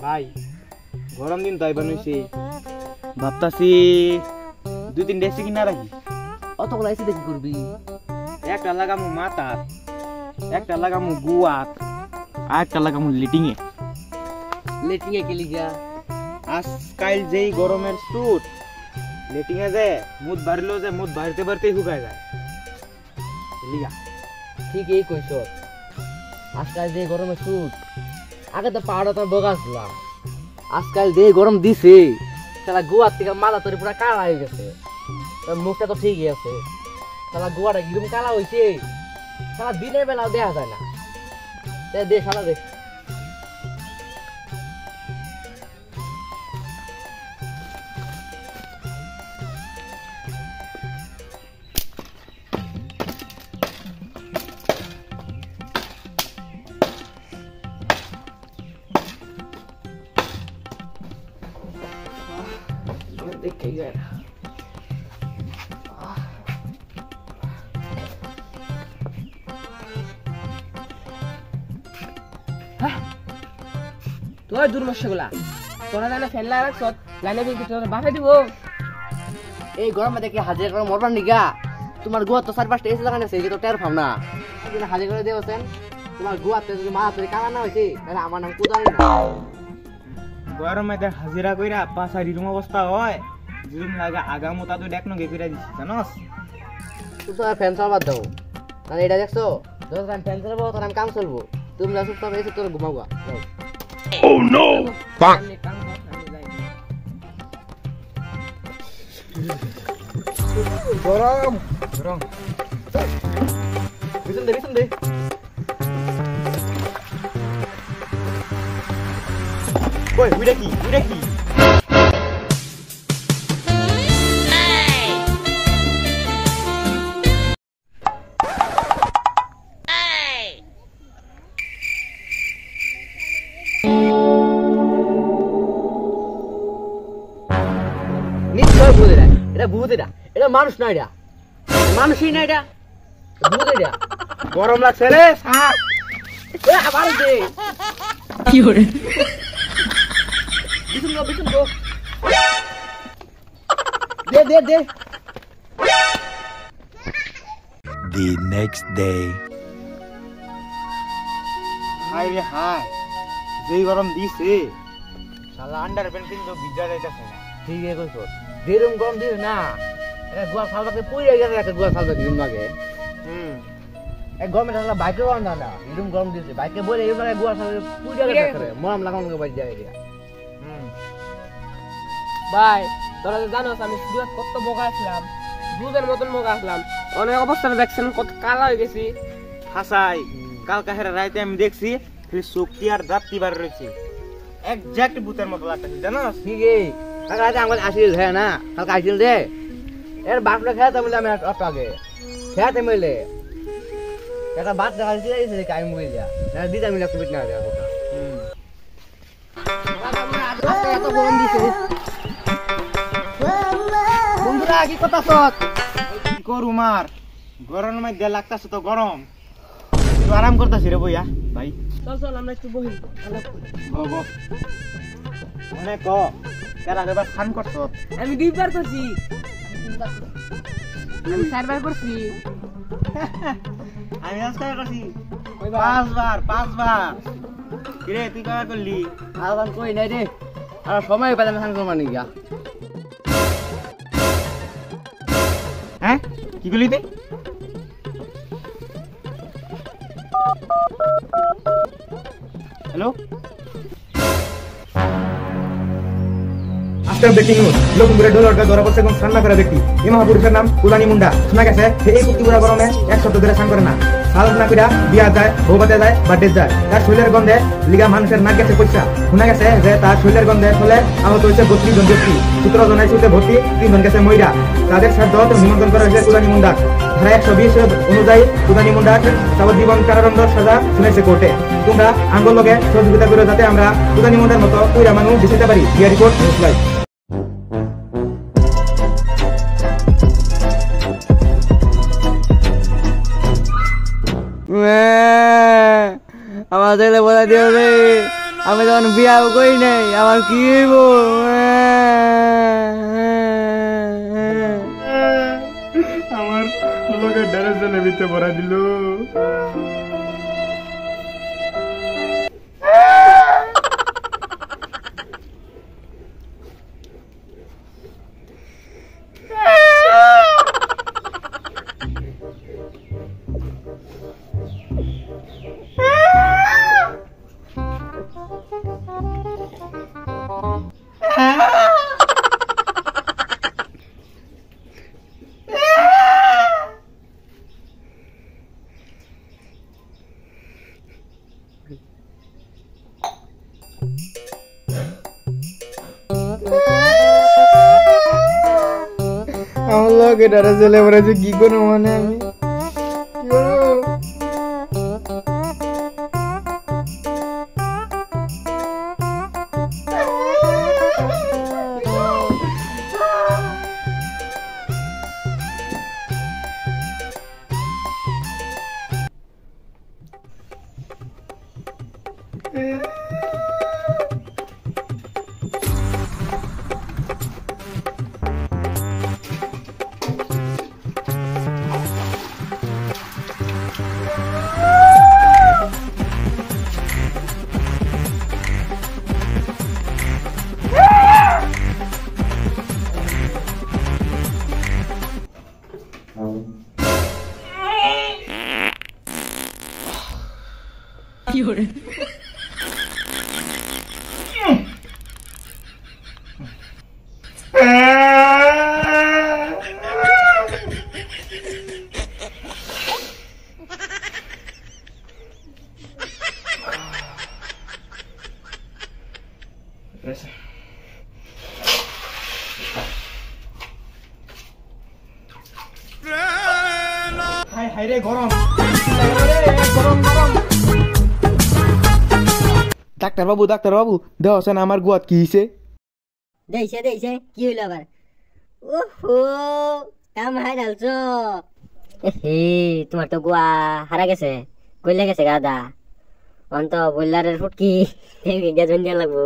ভাই গরম দিন তাই বানাইছি ভাবতাছি 2-3 ডেসি কিনা রাখি অতগুলো এসে দেখি করবি একটা লাগামু মাথাত একটা লাগামু গুয়াত আর একটা লাগামু লিটিংয়ে কি লিগা আজকাল যেই গরমের স্যুট লিটিংয়ে যে মুদ বাড়লো যে মুদ বাড়তে বাড়তেই শুকায় যায় লিগা ঠিকই কইছ আজকাল যে গরমের স্যুট আগে তো পাহাড়ে তো বগাছিলাম আজকাল যে গরম দিছে তাহলে গোয়ার থেকে মাথা তোর পুরো কালা হয়ে গেছে তোর মুখটা তো ঠিকই আছে তাহলে গোয়াটা কিরকম কালা হয়েছে তাহলে দিনের বেলাও দেখা যায় না দে সারা দে দেখে গেল তোর দুর্মশগুলা তোরা জানে ফ্যান লাগা রাখছ লাইনে বিল তোর বাফে দিব এই গরমে দেখে হাজিরা করে মরবার নিগা তোমার গোয়া তো 4-5টা এসে লাগানো আছে এই তো টের পাও না তুমি হাজিরা করে দেওছেন তোমার গোয়াতে যদি মাথা ধরে কালা না হইছে তাহলে আমার নাম কোদাল না গরমে দেখ হাজিরা কইরা পাছা রিরুম অবস্থা হয় জিরুম লাগা আগামো তা তো দেখনো গে কইরা দিছিস জানোস তুই তো ফ্যান চালাবার দাও মানে এটা দেখছো যখন আমি ফ্যান চালাবো তখন আমি কাম চলবো তুমি যা চুপচাপ এসে তোর ঘুমাবো Oh no! Bang! গরম গরম বিছন দে ওই উইডা কি নিশ্চয় বুঝে না এটা ভূত এটা মানুষ না এটা মানুষই না এটা ভূত এটা গরম লাগছে রে আবার দে কি হরে বিছন গো দে The next day. হাই রে হাই যেই গরম দিছে শালা আন্ডার প্যান্ট কিন্তু ভিজা যাইতাছে না ঠিক আছে কইছো যেরকম গরম দিস না এটা গোয়া সালবাকে পুড়ে গেছে একটা গোয়া সালবা দিন লাগে এক গরমে থাকলে বাইকে গরম না এরকম গরম দিছে বাইকে বলে এই লাগে গোয়া সালবা পুড়ে গেছে মরম লাগানো লাগে বাজ যায় দিয়া ভাই তোরা তো জানোস আমি সুরাত কত বোকা আসলাম দুধের মতন বোকা আসলাম অনেক অবস্থাটা দেখছেন কত কালা হয়ে গেছি হাসাই কালকা হেরা রাইতে আমি দেখছি খালি শক্তি আর দাঁত বার রয়েছে এক্সাক্ট ভূতের মতো লাগতেছে জানোস ঠিকই কালকে আমাকে আসিল হ্যাঁ না কালকে আসিল দে এর বাপটা খেতে বলে আমি অত আগে খেতে মিলে একটা বাদ দেখা দিয়েছে কাই মিল যা দিদা মিলে কুবিট না দেওয়া কথা এত গরম দিছে বন্ধুরা কি কথা সত কি করু মার গরমের মধ্যে লাগতাছে তো গরম একটু আরাম করতাছি রে বইয়া ভাই চল আমরা একটু বহি অনেক কেরা এবার খান করছ আমি 2বার করছি আমি 4বার করছি আমি আজকাল করছি 5বার কিরে তুই কয়বার করলি আর কই নাই রে আর সময় পেলাম খান করবা নি গা হ্যাঁ কি করলি তুই হ্যালো আজকের ব্রেকিং নিউজ লক্ষ্মীপুরের ঢোলরটা ধরা পড়ছে এবং স্নান না করা ব্যক্তি এই মহাপুরুষের নাম কুলানি মুন্ডা শোনা গেছে এই কুক্তিপুরা গরমে 1 সপ্তাহ ধরে স্নান করে না সাল না কইরা বিয়া যায় বউবাতে যায় বার্থডে যায় তার শরীরের গন্ধে লিগা মানুষের নাক গেছে পয়সা শোনা গেছে যে তার শরীরের গন্ধে ফলে আহত হয়েছে 32 জন ব্যক্তি 17 জন আইসিতে ভর্তি 3 জন গেছে মইরা তাদের সাথে নিমন্ত্রণ করা হয়েছে কুলানি মুন্ডা ধারা 120 অনুযায়ী কুলানি মুন্ডা যাবজ্জীবন কারাদণ্ড সাজা শুনেছে কোর্টে তোমরা আঙ্গুল লগে সহযোগিতা করে যাতে আমরা কুলানি মুন্ডার মতো কইরা মানুষ দিতে পারি বিয়া রিপোর্ট নিউজ লাইভ আমার ছেলে বলে দিও রে আমি যখন বিয়াও করি নাই আমার কি হইব আমার লোকের ড্রেস জন্য ভিতরে ভরা দিল আমার লোকে ড্রেস জেলে ভরা কি করবো মানে আমি হাই রে গরম ডাক্তার বাবু দেওয়া না আমার গুয়াত কি হইছে দেইছে কি হইল আবার ওহো কাম হাই ডালছ হে তোমার তো গোয়া হারা গেছে কইলে গেছে গাদা অন্ত বললারের ফুটকি লাগবো